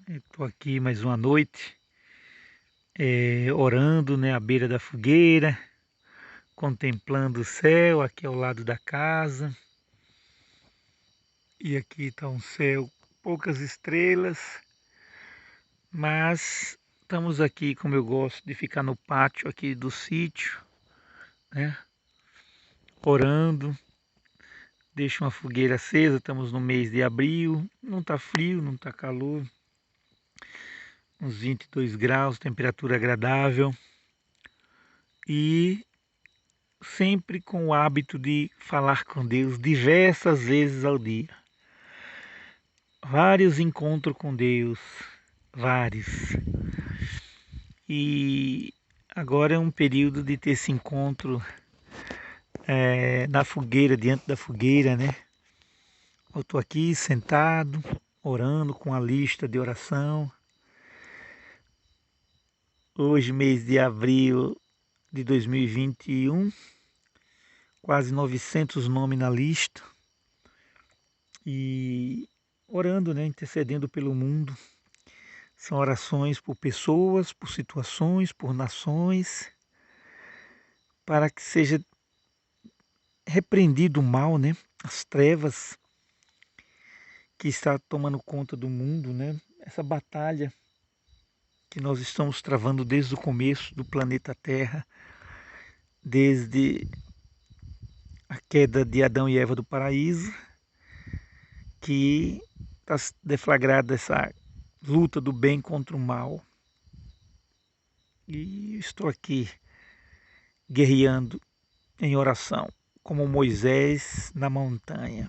Estou aqui mais uma noite, orando, né, à beira da fogueira, contemplando o céu aqui ao lado da casa. E aqui está um céu, poucas estrelas, mas estamos aqui como eu gosto de ficar no pátio aqui do sítio, né, orando. Deixo uma fogueira acesa, estamos no mês de abril, não está frio, não está calor, uns 22 graus, temperatura agradável. E sempre com o hábito de falar com Deus diversas vezes ao dia. Vários encontros com Deus, vários. E agora é um período de ter esse encontro na fogueira, diante da fogueira, né? Eu estou aqui sentado, orando com a lista de oração. Hoje, mês de abril de 2021, quase 900 nomes na lista. E orando, né, intercedendo pelo mundo. São orações por pessoas, por situações, por nações, para que seja repreendido o mal, né, as trevas que está tomando conta do mundo, né, essa batalha que nós estamos travando desde o começo do planeta Terra, desde a queda de Adão e Eva do paraíso, que está deflagrada essa luta do bem contra o mal. E estou aqui guerreando em oração, como Moisés na montanha.